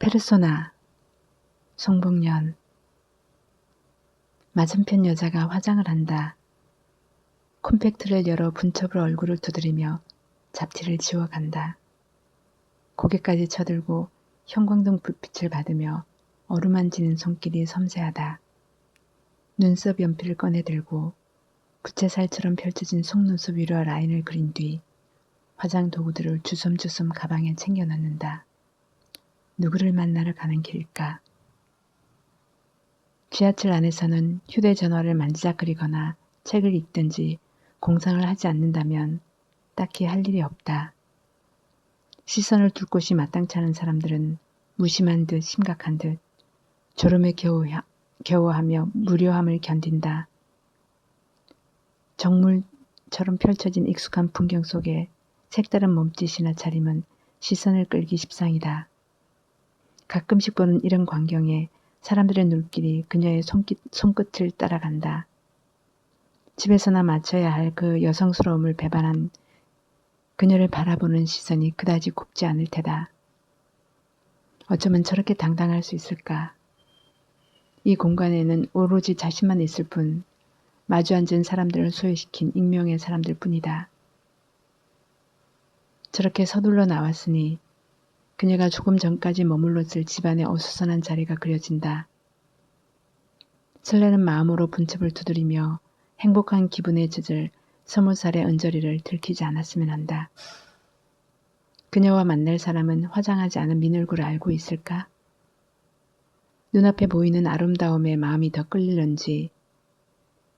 페르소나, 송복년. 맞은편 여자가 화장을 한다. 콤팩트를 열어 분첩으로 얼굴을 두드리며 잡티를 지워간다. 고개까지 쳐들고 형광등 불빛을 받으며 어루만지는 손길이 섬세하다. 눈썹 연필을 꺼내 들고 부채살처럼 펼쳐진 속눈썹 위로 라인을 그린 뒤 화장 도구들을 주섬주섬 가방에 챙겨 넣는다. 누구를 만나러 가는 길일까? 지하철 안에서는 휴대전화를 만지작거리거나 책을 읽든지 공상을 하지 않는다면 딱히 할 일이 없다. 시선을 둘 곳이 마땅치 않은 사람들은 무심한 듯 심각한 듯 졸음에 겨우하며 무료함을 견딘다. 정물처럼 펼쳐진 익숙한 풍경 속에 색다른 몸짓이나 차림은 시선을 끌기 십상이다. 가끔씩 보는 이런 광경에 사람들의 눈길이 그녀의 손끝을 따라간다. 집에서나 맞춰야 할 그 여성스러움을 배반한 그녀를 바라보는 시선이 그다지 곱지 않을 테다. 어쩌면 저렇게 당당할 수 있을까? 이 공간에는 오로지 자신만 있을 뿐 마주 앉은 사람들을 소외시킨 익명의 사람들 뿐이다. 저렇게 서둘러 나왔으니 그녀가 조금 전까지 머물렀을 집안의 어수선한 자리가 그려진다. 설레는 마음으로 분첩을 두드리며 행복한 기분에 젖을 20살의 은저리를 들키지 않았으면 한다. 그녀와 만날 사람은 화장하지 않은 민얼굴을 알고 있을까? 눈앞에 보이는 아름다움에 마음이 더 끌리는지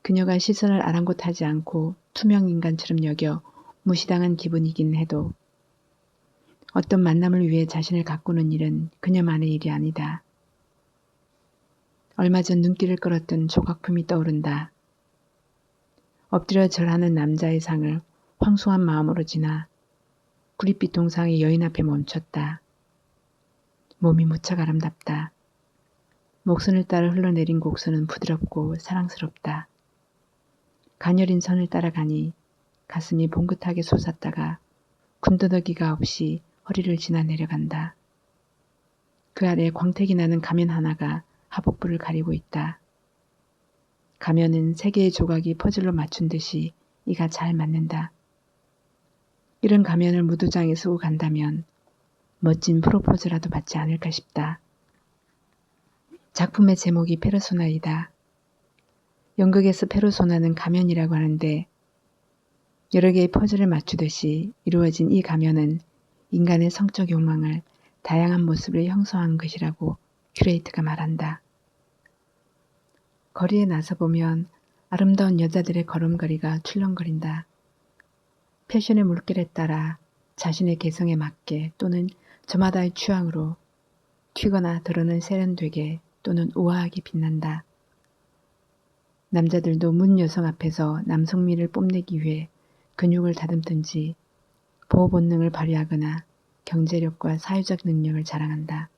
그녀가 시선을 아랑곳하지 않고 투명 인간처럼 여겨 무시당한 기분이긴 해도 어떤 만남을 위해 자신을 가꾸는 일은 그녀만의 일이 아니다. 얼마 전 눈길을 끌었던 조각품이 떠오른다. 엎드려 절하는 남자의 상을 황송한 마음으로 지나 구릿빛 동상의 여인 앞에 멈췄다. 몸이 무척 아름답다. 목선을 따라 흘러내린 곡선은 부드럽고 사랑스럽다. 가녀린 선을 따라가니 가슴이 봉긋하게 솟았다가 군더더기가 없이 허리를 지나 내려간다. 그 아래 광택이 나는 가면 하나가 하복부를 가리고 있다. 가면은 세 개의 조각이 퍼즐로 맞춘 듯이 이가 잘 맞는다. 이런 가면을 무도장에 쓰고 간다면 멋진 프로포즈라도 받지 않을까 싶다. 작품의 제목이 페르소나이다. 연극에서 페르소나는 가면이라고 하는데 여러 개의 퍼즐을 맞추듯이 이루어진 이 가면은 인간의 성적 욕망을 다양한 모습으로 형성한 것이라고 큐레이터가 말한다. 거리에 나서보면 아름다운 여자들의 걸음걸이가 출렁거린다. 패션의 물결에 따라 자신의 개성에 맞게 또는 저마다의 취향으로 튀거나 드러는 세련되게 또는 우아하게 빛난다. 남자들도 문 여성 앞에서 남성미를 뽐내기 위해 근육을 다듬든지 보호 본능을 발휘하거나 경제력과 사회적 능력을 자랑한다.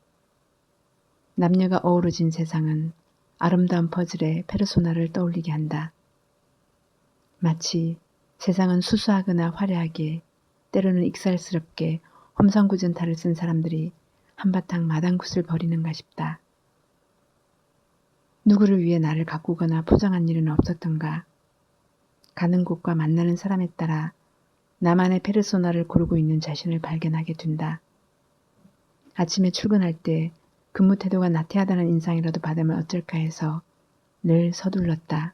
남녀가 어우러진 세상은 아름다운 퍼즐의 페르소나를 떠올리게 한다. 마치 세상은 수수하거나 화려하게 때로는 익살스럽게 험상궂은 탈을 쓴 사람들이 한바탕 마당굿을 벌이는가 싶다. 누구를 위해 나를 가꾸거나 포장한 일은 없었던가. 가는 곳과 만나는 사람에 따라 나만의 페르소나를 고르고 있는 자신을 발견하게 된다. 아침에 출근할 때 근무 태도가 나태하다는 인상이라도 받으면 어쩔까 해서 늘 서둘렀다.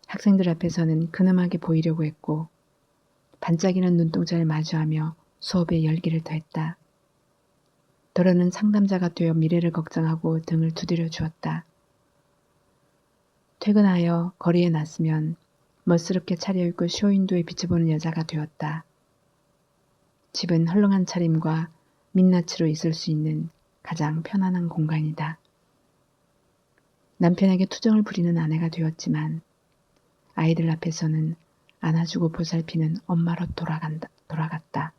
학생들 앞에서는 근엄하게 보이려고 했고 반짝이는 눈동자를 마주하며 수업에 열기를 더했다. 더러는 상담자가 되어 미래를 걱정하고 등을 두드려 주었다. 퇴근하여 거리에 났으면 멋스럽게 차려입고 쇼윈도에 비춰보는 여자가 되었다. 집은 헐렁한 차림과 민낯으로 있을 수 있는 가장 편안한 공간이다. 남편에게 투정을 부리는 아내가 되었지만 아이들 앞에서는 안아주고 보살피는 엄마로 돌아갔다.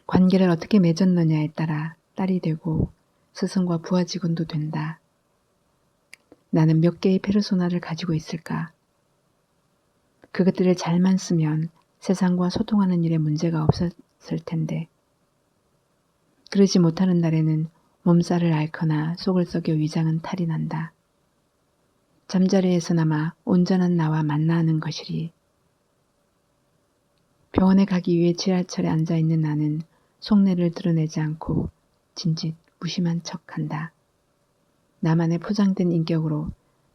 관계를 어떻게 맺었느냐에 따라 딸이 되고 스승과 부하 직원도 된다. 나는 몇 개의 페르소나를 가지고 있을까? 그것들을 잘만 쓰면 세상과 소통하는 일에 문제가 없었을 텐데 그러지 못하는 날에는 몸살을 앓거나 속을 썩여 위장은 탈이 난다. 잠자리에서나마 온전한 나와 만나는 것이리. 병원에 가기 위해 지하철에 앉아있는 나는 속내를 드러내지 않고 진짓 무심한 척한다. 나만의 포장된 인격으로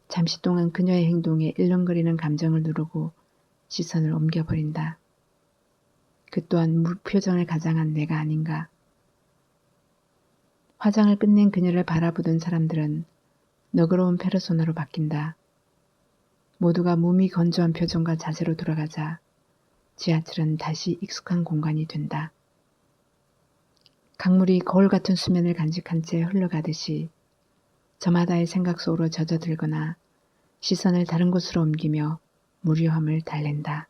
잠시 동안 그녀의 행동에 일렁거리는 감정을 누르고 시선을 옮겨버린다. 그 또한 무표정을 가장한 내가 아닌가. 화장을 끝낸 그녀를 바라보던 사람들은 너그러운 페르소나로 바뀐다. 모두가 몸이 건조한 표정과 자세로 돌아가자 지하철은 다시 익숙한 공간이 된다. 강물이 거울 같은 수면을 간직한 채 흘러가듯이 저마다의 생각 속으로 젖어들거나 시선을 다른 곳으로 옮기며 무료함을 달랜다.